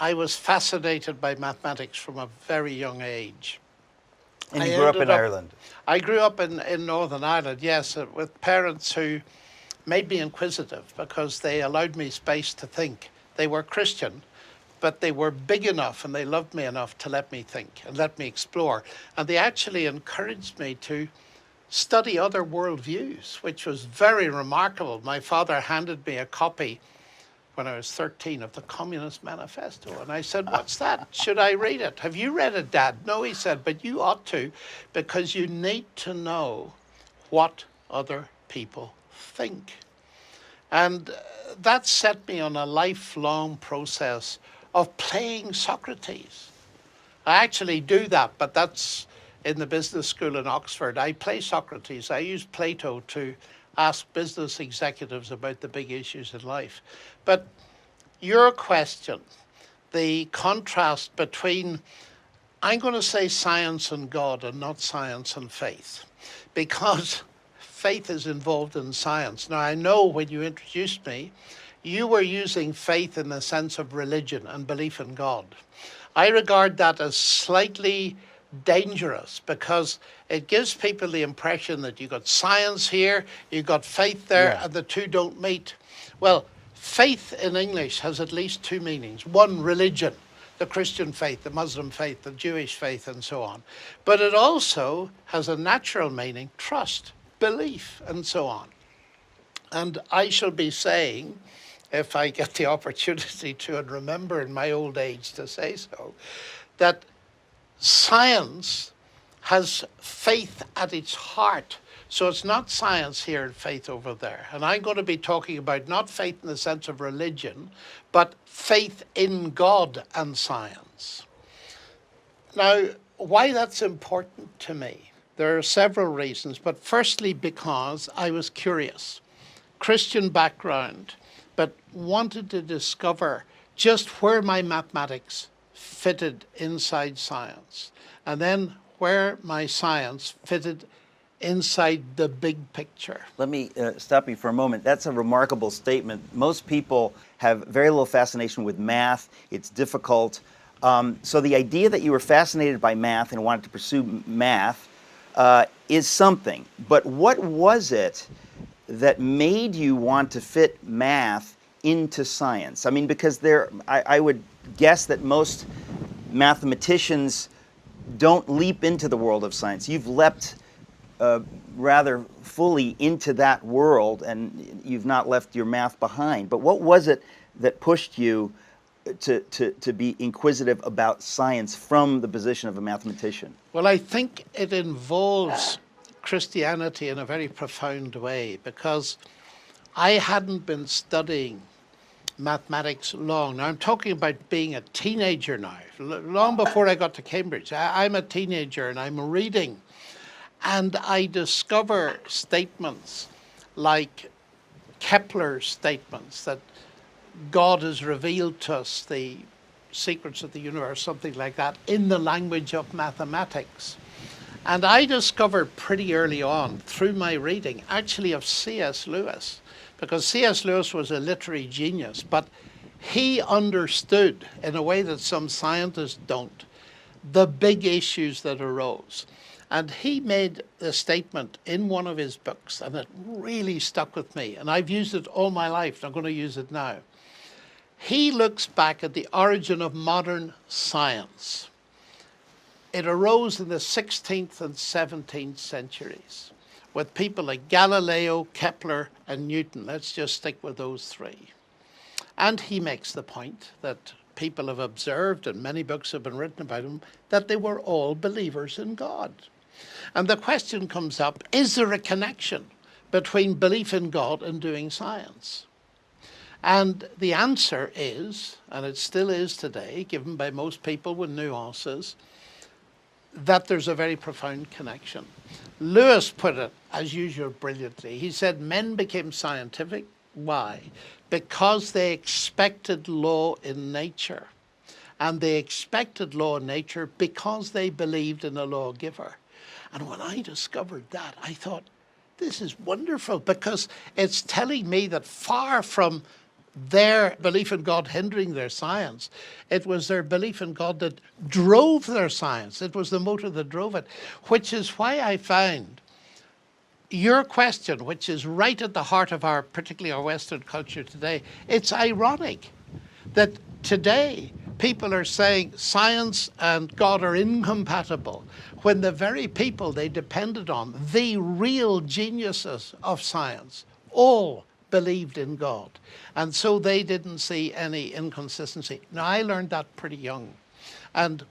I was fascinated by mathematics from a very young age. And you grew up in Ireland? I grew up in Northern Ireland, yes, with parents who made me inquisitive because they allowed me space to think. They were Christian, but they were big enough and they loved me enough to let me think and let me explore. And they actually encouraged me to study other worldviews, which was very remarkable. My father handed me a copy when I was 13 of the Communist Manifesto. And I said, what's that? Should I read it? Have you read it, Dad? No, he said, but you ought to, because you need to know what other people think. And that set me on a lifelong process of playing Socrates. I actually do that, but that's in the business school in Oxford. I play Socrates. I use Plato to ask business executives about the big issues in life. But your question, the contrast between, I'm going to say science and God and not science and faith, because faith is involved in science. Now, I know when you introduced me, you were using faith in the sense of religion and belief in God. I regard that as slightly dangerous because it gives people the impression that you've got science here, you've got faith there, and the two don't meet. Well, faith in English has at least two meanings. One, religion, the Christian faith, the Muslim faith, the Jewish faith, and so on. But it also has a natural meaning, trust, belief, and so on. And I shall be saying, if I get the opportunity to and remember in my old age to say so, that science has faith at its heart. So it's not science here and faith over there. And I'm going to be talking about not faith in the sense of religion, but faith in God and science. Now, why that's important to me? There are several reasons, but firstly because I was curious. Christian background, but wanted to discover just where my mathematics fitted inside science, and then where my science fitted inside the big picture. Let me stop you for a moment. That's a remarkable statement. Most people have very little fascination with math. It's difficult. So the idea that you were fascinated by math and wanted to pursue math is something. But what was it that made you want to fit math into science? I mean, because I would guess that most mathematicians don't leap into the world of science. You've leapt rather fully into that world, and you've not left your math behind. But what was it that pushed you to be inquisitive about science from the position of a mathematician? Well, I think it involves Christianity in a very profound way, because I hadn't been studying mathematics long. Now, I'm talking about being a teenager now, long before I got to Cambridge. I'm a teenager and I'm reading, and I discover statements like Kepler's statements that God has revealed to us the secrets of the universe, something like that, in the language of mathematics. And I discovered pretty early on through my reading, actually, of C.S. Lewis, because C.S. Lewis was a literary genius, but he understood, in a way that some scientists don't, the big issues that arose. And he made a statement in one of his books, and it really stuck with me. And I've used it all my life, and I'm going to use it now. He looks back at the origin of modern science. It arose in the 16th and 17th centuries with people like Galileo, Kepler, and Newton. Let's just stick with those three. And he makes the point that people have observed, and many books have been written about them, that they were all believers in God. And the question comes up, is there a connection between belief in God and doing science? And the answer is, and it still is today, given by most people with nuances, that there's a very profound connection. Lewis put it, as usual, brilliantly. He said men became scientific. Why? Because they expected law in nature. And they expected law in nature because they believed in a lawgiver. And when I discovered that, I thought, this is wonderful, because it's telling me that far from their belief in God hindering their science. It was their belief in God that drove their science. It was the motor that drove it, which is why I find your question, which is right at the heart of our, particularly our Western culture today, it's ironic that today people are saying science and God are incompatible when the very people they depended on, the real geniuses of science, all believed in God. And so they didn't see any inconsistency. Now, I learned that pretty young. And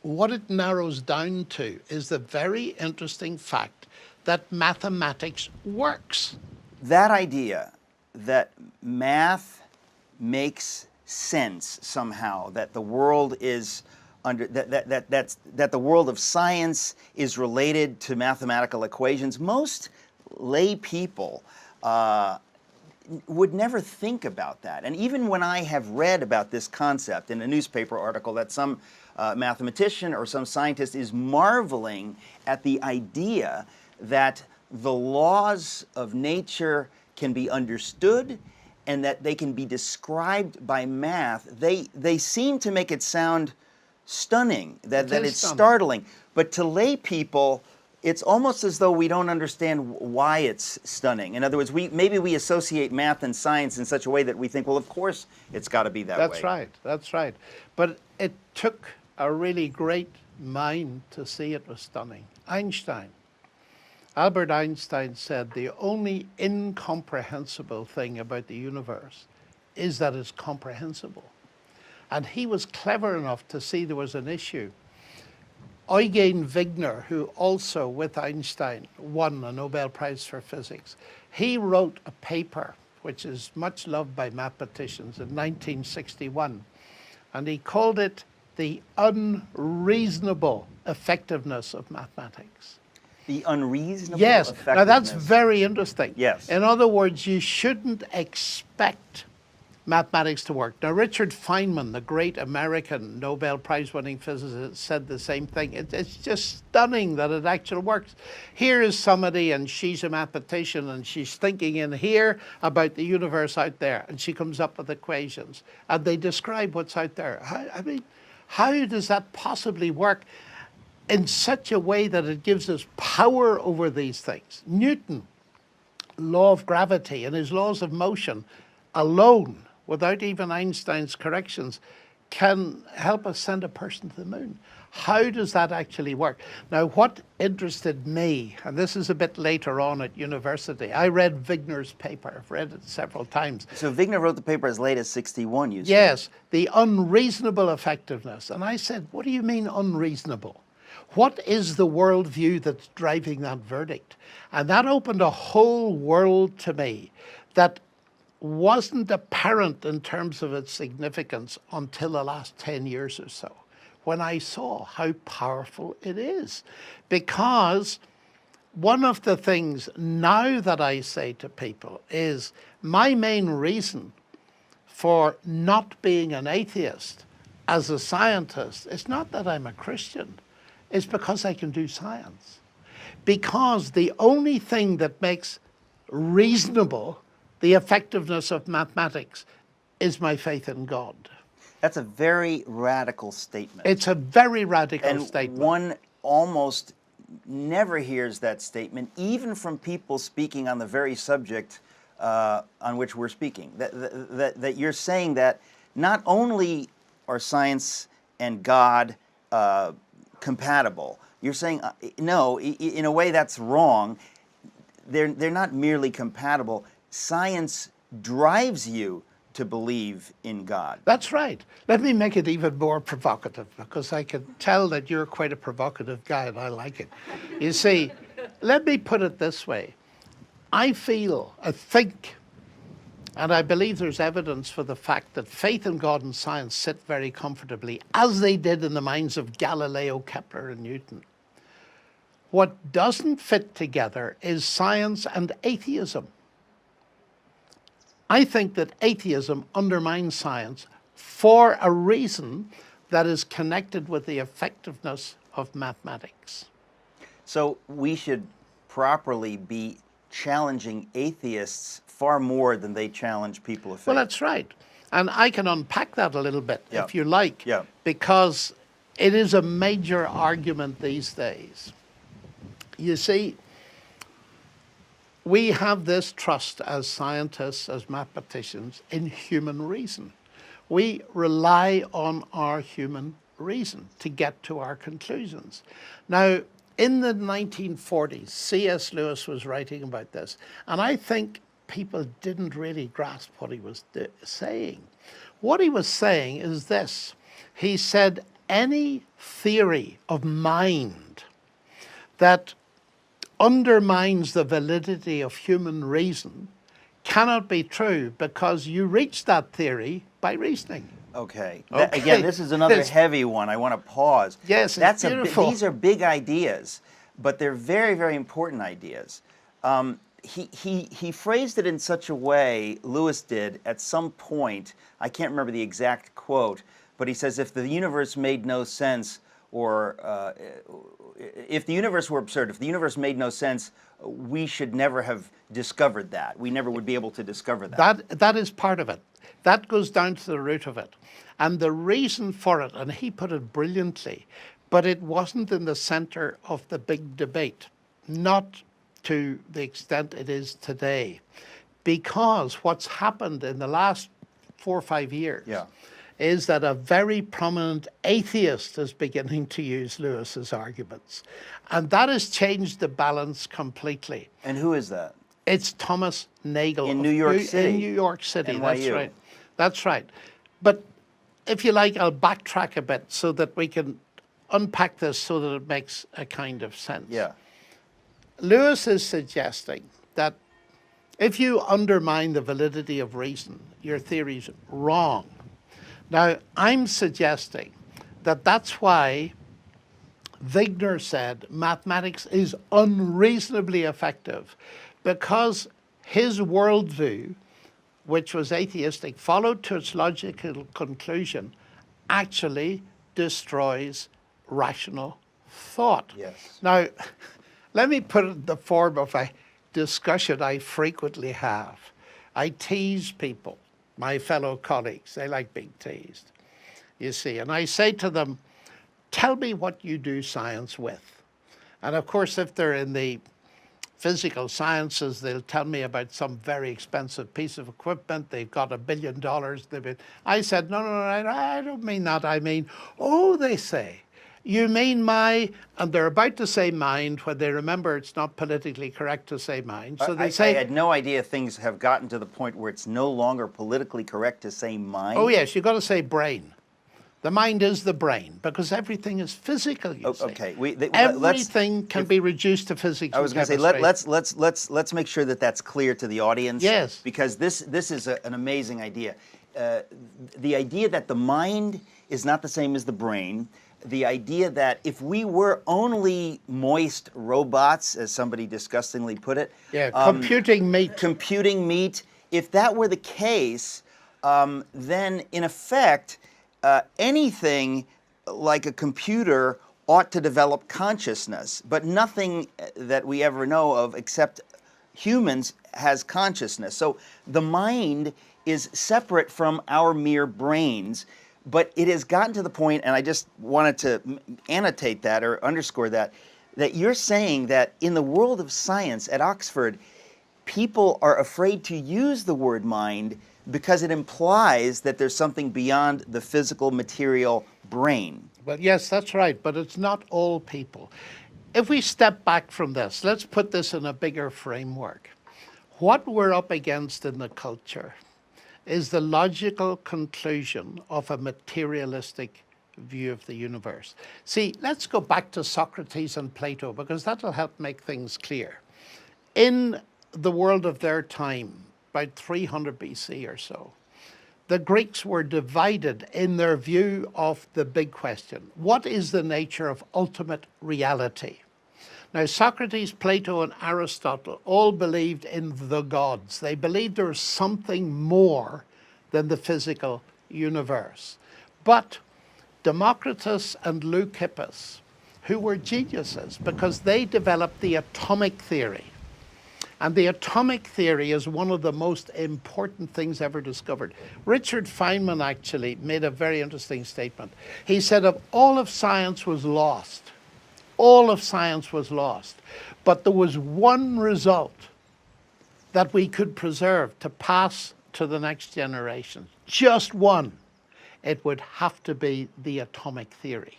what it narrows down to is the very interesting fact that mathematics works. That idea that math makes sense somehow, that the world is under that the world of science is related to mathematical equations. Most lay people would never think about that. And even when I have read about this concept in a newspaper article that some mathematician or some scientist is marveling at the idea that the laws of nature can be understood and that they can be described by math, they seem to make it sound stunning, that it's startling. But to lay people, it's almost as though we don't understand why it's stunning. In other words, maybe we associate math and science in such a way that we think, well, of course it's got to be that way. That's right, that's right. But it took a really great mind to see it was stunning. Einstein. Albert Einstein said the only incomprehensible thing about the universe is that it's comprehensible. And he was clever enough to see there was an issue. Eugen Wigner, who also with Einstein won a Nobel Prize for Physics, he wrote a paper which is much loved by mathematicians in 1961, and he called it The Unreasonable Effectiveness of Mathematics. The unreasonable Yes, effectiveness. now that's very interesting. Yes. In other words, you shouldn't expect mathematics to work. Now, Richard Feynman, the great American Nobel Prize-winning physicist, said the same thing. It's just stunning that it actually works. Here is somebody, and she's a mathematician, and she's thinking in here about the universe out there, and she comes up with equations, and they describe what's out there. I mean, how does that possibly work in such a way that it gives us power over these things? Newton, law of gravity and his laws of motion alone, without even Einstein's corrections, can help us send a person to the moon. How does that actually work? Now, what interested me, and this is a bit later on at university, I read Wigner's paper. I've read it several times. So Wigner wrote the paper as late as 61, you said? Yes, the unreasonable effectiveness. And I said, what do you mean unreasonable? What is the worldview that's driving that verdict? And that opened a whole world to me that wasn't apparent in terms of its significance until the last 10 years or so, when I saw how powerful it is. Because one of the things now that I say to people is my main reason for not being an atheist as a scientist is not that I'm a Christian. It's because I can do science. Because the only thing that makes reasonable the effectiveness of mathematics is my faith in God. That's a very radical statement. It's a very radical statement. One almost never hears that statement, even from people speaking on the very subject on which we're speaking. That you're saying that not only are science and God compatible, you're saying, no, in a way that's wrong. They're not merely compatible. Science drives you to believe in God. That's right. Let me make it even more provocative, because I can tell that you're quite a provocative guy and I like it. You see, let me put it this way. I think, and I believe there's evidence for the fact that faith in God and science sit very comfortably, as they did in the minds of Galileo, Kepler, and Newton. What doesn't fit together is science and atheism. I think that atheism undermines science for a reason that is connected with the effectiveness of mathematics. So we should properly be challenging atheists far more than they challenge people of faith. Well, that's right. And I can unpack that a little bit, Yeah. if you like, Yeah. because it is a major argument these days. You see, we have this trust as scientists, as mathematicians, in human reason. We rely on our human reason to get to our conclusions. Now, in the 1940s, C.S. Lewis was writing about this, and I think people didn't really grasp what he was saying. What he was saying is this. He said, any theory of mind that undermines the validity of human reason cannot be true because you reach that theory by reasoning. Okay. Okay. Again, this is another Yes. heavy one. I want to pause. Yes, it's beautiful. These are big ideas, but they're very, very important ideas. He phrased it in such a way, Lewis did, at some point, I can't remember the exact quote, but he says, if the universe made no sense, or if the universe were absurd, if the universe made no sense, we should never have discovered that. We never would be able to discover that. That is part of it. That goes down to the root of it. And the reason for it, and he put it brilliantly, but it wasn't in the center of the big debate, not to the extent it is today. Because what's happened in the last 4 or 5 years is that a very prominent atheist is beginning to use Lewis's arguments. And that has changed the balance completely. And who is that? It's Thomas Nagel. In New York City. In New York City, NYU. that's right. That's right. But if you like, I'll backtrack a bit so that we can unpack this so that it makes a kind of sense. Yeah. Lewis is suggesting that if you undermine the validity of reason, your theory's wrong. Now, I'm suggesting that that's why Wigner said mathematics is unreasonably effective, because his worldview, which was atheistic, followed to its logical conclusion, actually destroys rational thought. Yes. Now, let me put it in the form of a discussion I frequently have. I tease people, my fellow colleagues. They like being teased, you see. And I say to them, tell me what you do science with. And of course, if they're in the physical sciences, they'll tell me about some very expensive piece of equipment. They've got $1 billion. I said, no, I don't mean that. I mean, oh, they say, you mean my, and they're about to say mind when they remember it's not politically correct to say mind. So they say, I had no idea things have gotten to the point where it's no longer politically correct to say mind. oh yes, you've got to say brain. The mind is the brain, because everything is physical, you see. Okay. Everything can be reduced to physics. I was going to say, let's make sure that that's clear to the audience. Yes. Because this is an amazing idea. The idea that the mind is not the same as the brain. The idea that if we were only moist robots, as somebody disgustingly put it. Yeah, computing meat. Computing meat. If that were the case, then in effect, anything like a computer ought to develop consciousness, but nothing that we ever know of except humans has consciousness. So the mind is separate from our mere brains, but it has gotten to the point, and I just wanted to annotate that or underscore that, that you're saying that in the world of science at Oxford, people are afraid to use the word mind because it implies that there's something beyond the physical material brain. Well, yes, that's right, but it's not all people. If we step back from this, let's put this in a bigger framework. What we're up against in the culture is the logical conclusion of a materialistic view of the universe. See, let's go back to Socrates and Plato, because that'll help make things clear. In the world of their time, about 300 BC or so, the Greeks were divided in their view of the big question. What is the nature of ultimate reality? Now, Socrates, Plato, and Aristotle all believed in the gods. They believed there was something more than the physical universe. But Democritus and Leucippus, who were geniuses because they developed the atomic theory, And the atomic theory is one of the most important things ever discovered. Richard Feynman actually made a very interesting statement. He said if all of science was lost, all of science was lost, but there was one result that we could preserve to pass to the next generation, just one, it would have to be the atomic theory.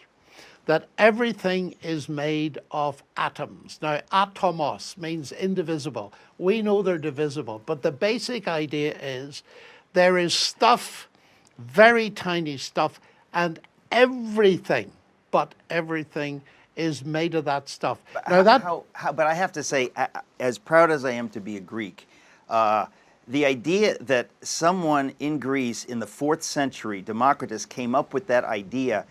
That everything is made of atoms. Now, atomos means indivisible. We know they're divisible, but the basic idea is there is stuff, very tiny stuff, and everything, but everything is made of that stuff. Now but I have to say, as proud as I am to be a Greek, the idea that someone in Greece in the 4th century, Democritus, came up with that idea,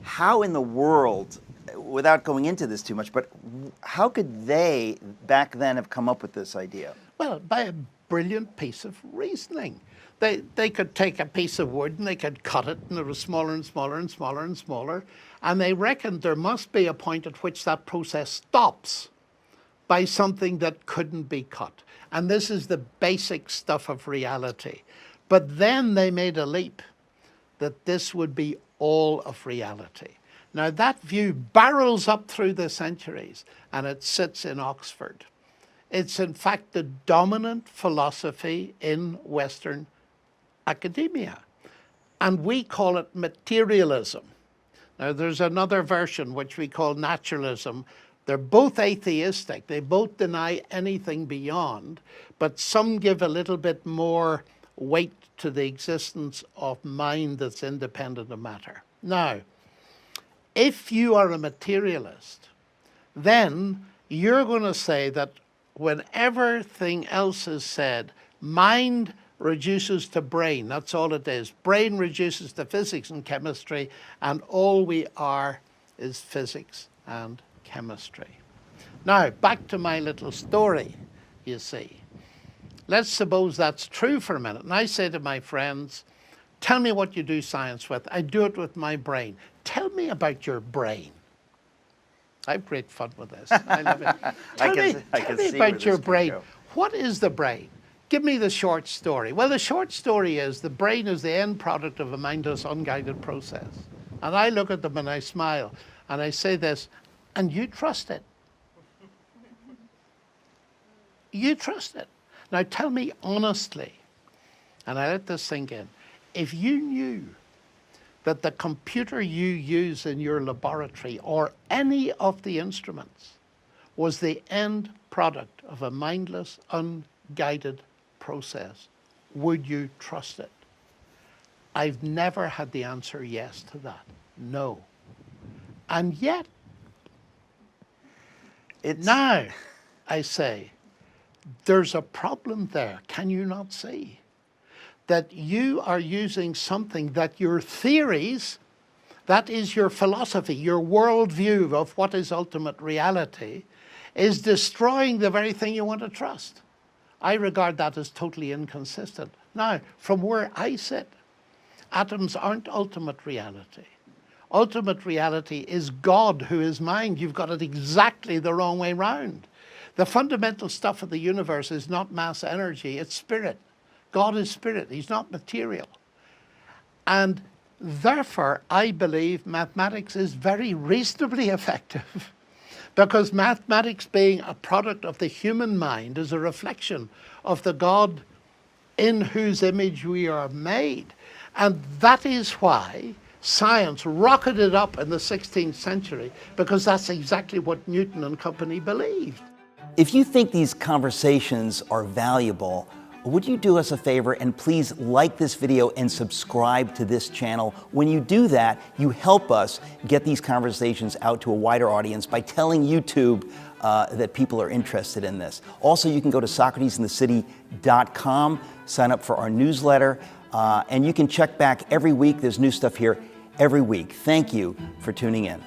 how in the world, without going into this too much, but how could they back then have come up with this idea? Well, by a brilliant piece of reasoning. They could take a piece of wood and they could cut it, and it was smaller and smaller and smaller and smaller, and they reckoned there must be a point at which that process stops by something that couldn't be cut. And this is the basic stuff of reality. But then they made a leap that this would be all of reality. Now that view barrels up through the centuries, and it sits in Oxford. It's in fact the dominant philosophy in Western academia, and we call it materialism. Now there's another version which we call naturalism. They're both atheistic. They both deny anything beyond, but some give a little bit more weight to the existence of mind that's independent of matter. Now, if you are a materialist, then you're going to say that when everything else is said, mind reduces to brain. That's all it is. Brain reduces to physics and chemistry, and all we are is physics and chemistry. Now, back to my little story, you see. Let's suppose that's true for a minute. And I say to my friends, tell me what you do science with. I do it with my brain. Tell me about your brain. I have great fun with this. I love it. Tell me about your brain. What is the brain? Give me the short story. Well, the short story is the brain is the end product of a mindless, unguided process. And I look at them and I smile. And I say this, and you trust it. You trust it. Now tell me honestly, and I let this sink in, if you knew that the computer you use in your laboratory or any of the instruments was the end product of a mindless, unguided process, would you trust it? I've never had the answer yes to that. No. And yet, now I say, there's a problem there. Can you not see that you are using something that your theories, that is your philosophy, your worldview of what is ultimate reality, is destroying the very thing you want to trust? I regard that as totally inconsistent. Now, from where I sit, atoms aren't ultimate reality. Ultimate reality is God, who is mind. You've got it exactly the wrong way round. The fundamental stuff of the universe is not mass energy, it's spirit. God is spirit, he's not material. And therefore, I believe mathematics is very reasonably effective because mathematics, being a product of the human mind, is a reflection of the God in whose image we are made. And that is why science rocketed up in the 16th century, because that's exactly what Newton and company believed. If you think these conversations are valuable, would you do us a favor and please like this video and subscribe to this channel? When you do that, you help us get these conversations out to a wider audience by telling YouTube that people are interested in this. Also, you can go to SocratesInTheCity.com, sign up for our newsletter, and you can check back every week. There's new stuff here every week. Thank you for tuning in.